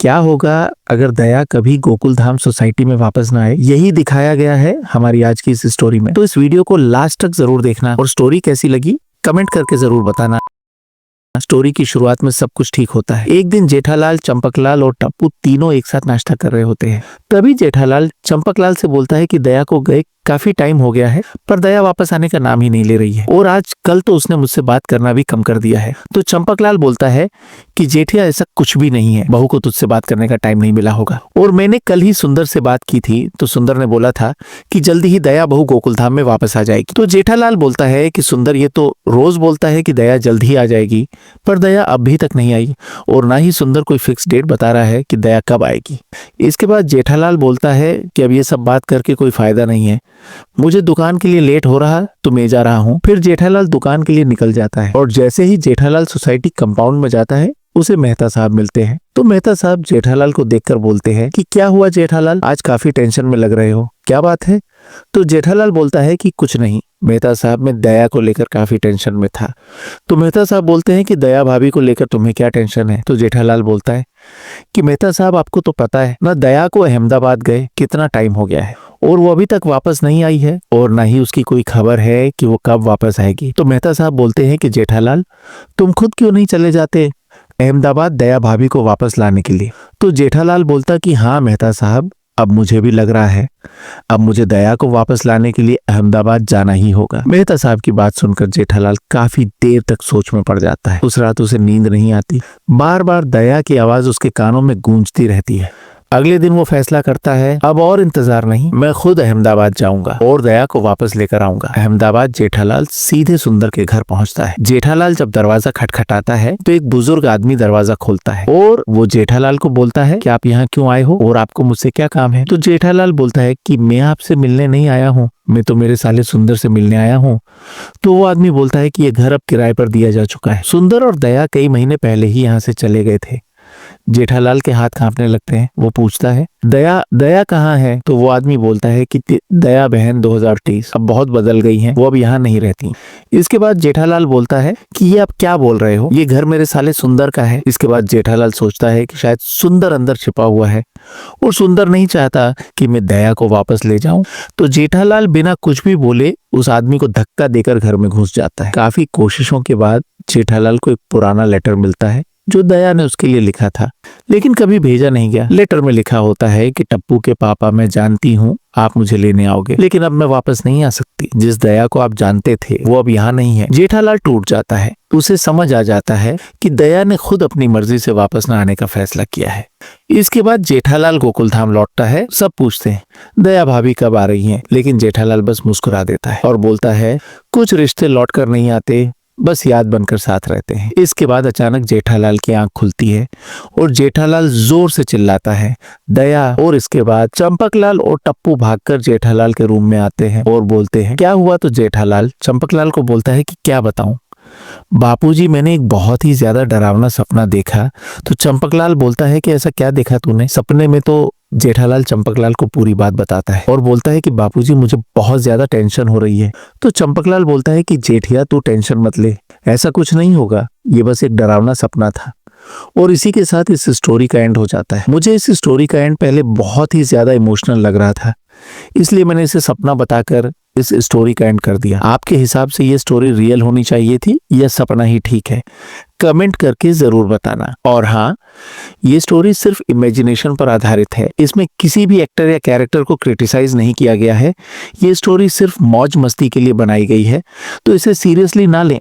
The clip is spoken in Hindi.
क्या होगा अगर दया कभी गोकुल धाम सोसाइटी में वापस ना आए, यही दिखाया गया है हमारी आज की इस स्टोरी में। तो इस वीडियो को लास्ट तक जरूर देखना और स्टोरी कैसी लगी कमेंट करके जरूर बताना। स्टोरी की शुरुआत में सब कुछ ठीक होता है। एक दिन जेठालाल, चंपकलाल और टप्पू तीनों एक साथ नाश्ता कर रहे होते हैं। तभी जेठालाल चंपकलाल से बोलता है कि दया को गए काफी टाइम हो गया है, पर दया वापस आने का नाम ही नहीं ले रही है और आज कल तो उसने मुझसे बात करना भी कम कर दिया है। तो चंपकलाल बोलता है कि जेठिया ऐसा कुछ भी नहीं है, बहू को तुझसे बात करने का टाइम नहीं मिला होगा। और मैंने कल ही सुंदर से बात की थी तो सुंदर ने बोला था कि जल्दी ही दया बहू गोकुलधाम में वापस आ जाएगी। तो जेठालाल बोलता है कि सुंदर ये तो रोज बोलता है कि दया जल्द ही आ जाएगी, पर दया अभी तक नहीं आई और ना ही सुंदर कोई फिक्स डेट बता रहा है कि दया कब आएगी। इसके बाद जेठालाल बोलता है कि अब ये सब बात करके कोई फायदा नहीं है, मुझे दुकान के लिए लेट हो रहा तो मैं जा रहा हूँ। फिर जेठालाल दुकान के लिए निकल जाता है और जैसे ही जेठालाल सोसाइटी कंपाउंड में जाता है उसे मेहता साहब मिलते हैं। तो मेहता साहब जेठालाल को देखकर बोलते हैं कि क्या हुआ जेठालाल, आज काफी टेंशन में लग रहे हो, क्या बात है? तो जेठालाल बोलता है कि कुछ नहीं मेहता साहब, मैं दया को लेकर काफी टेंशन में था। तो मेहता साहब बोलते हैं कि दया भाभी को लेकर तुम्हें क्या टेंशन है? तो जेठालाल बोलता है कि मेहता साहब आपको तो पता है ना, दया को अहमदाबाद गए कितना टाइम हो गया है और वो अभी तक वापस नहीं आई है और ना ही उसकी कोई खबर है कि वो कब वापस आएगी। तो मेहता साहब बोलते हैं कि जेठालाल तुम खुद क्यों नहीं चले जाते अहमदाबाद दया भाभी को वापस लाने के लिए? तो जेठालाल बोलता कि हाँ मेहता साहब, अब मुझे भी लग रहा है अब मुझे दया को वापस लाने के लिए अहमदाबाद जाना ही होगा। मेहता साहब की बात सुनकर जेठालाल काफी देर तक सोच में पड़ जाता है। उस रात उसे नींद नहीं आती, बार बार दया की आवाज उसके कानों में गूंजती रहती है। अगले दिन वो फैसला करता है अब और इंतजार नहीं, मैं खुद अहमदाबाद जाऊंगा और दया को वापस लेकर आऊंगा। अहमदाबाद जेठालाल सीधे सुंदर के घर पहुंचता है। जेठालाल जब दरवाजा खटखटाता है तो एक बुजुर्ग आदमी दरवाजा खोलता है और वो जेठालाल को बोलता है कि आप यहाँ क्यों आए हो और आपको मुझसे क्या काम है? तो जेठालाल बोलता है कि मैं आपसे मिलने नहीं आया हूँ, मैं तो मेरे साले सुंदर से मिलने आया हूँ। तो वो आदमी बोलता है कि ये घर अब किराए पर दिया जा चुका है, सुंदर और दया कई महीने पहले ही यहाँ से चले गए थे। जेठालाल के हाथ कांपने लगते हैं। वो पूछता है दया दया कहाँ है? तो वो आदमी बोलता है कि दया बहन 2023 अब बहुत बदल गई हैं, वो अब यहाँ नहीं रहती। इसके बाद जेठालाल बोलता है कि ये आप क्या बोल रहे हो, ये घर मेरे साले सुंदर का है। इसके बाद जेठालाल सोचता है कि शायद सुंदर अंदर छिपा हुआ है और सुंदर नहीं चाहता कि मैं दया को वापस ले जाऊं। तो जेठालाल बिना कुछ भी बोले उस आदमी को धक्का देकर घर में घुस जाता है। काफी कोशिशों के बाद जेठालाल को एक पुराना लेटर मिलता है जो दया ने उसके लिए लिखा था लेकिन कभी भेजा नहीं गया। लेटर में लिखा होता है कि टप्पू के पापा, मैं जानती हूँ आप मुझे लेने आओगे, लेकिन अब मैं वापस नहीं आ सकती। जिस दया को आप जानते थे वो अब यहाँ नहीं है। जेठालाल टूट जाता है। उसे समझ आ जाता है कि दया ने खुद अपनी मर्जी से वापस न आने का फैसला किया है। इसके बाद जेठालाल गोकुलधाम लौटता है। सब पूछते हैं दया भाभी कब आ रही हैं, लेकिन जेठालाल बस मुस्कुरा देता है और बोलता है कुछ रिश्ते लौट कर नहीं आते, बस याद बनकर साथ रहते हैं। इसके बाद अचानक जेठालाल की आंख खुलती है और जेठालाल जोर से चिल्लाता है दया। और इसके बाद चंपकलाल और टप्पू भागकर जेठालाल के रूम में आते हैं और बोलते हैं क्या हुआ? तो जेठालाल चंपकलाल को बोलता है कि क्या बताऊं बापूजी, मैंने एक बहुत ही ज्यादा डरावना सपना देखा। तो चंपकलाल बोलता है कि ऐसा क्या देखा तूने सपने में? तो जेठालाल चंपकलाल को पूरी बात बताता है और बोलता है कि बापूजी मुझे बहुत ज्यादा टेंशन हो रही है। तो चंपकलाल बोलता है कि जेठिया तू टेंशन मत ले, ऐसा कुछ नहीं होगा, ये बस एक डरावना सपना था। और इसी के साथ इस स्टोरी का एंड हो जाता है। मुझे इस स्टोरी का एंड पहले बहुत ही ज्यादा इमोशनल लग रहा था, इसलिए मैंने इसे सपना बताकर इस स्टोरी का एंड कर दिया। आपके हिसाब से ये स्टोरी रियल होनी चाहिए थी या सपना ही ठीक है? कमेंट करके जरूर बताना। और हाँ, ये स्टोरी सिर्फ इमेजिनेशन पर आधारित है, इसमें किसी भी एक्टर या कैरेक्टर को क्रिटिसाइज नहीं किया गया है। ये स्टोरी सिर्फ मौज मस्ती के लिए बनाई गई है, तो इसे सीरियसली ना लें।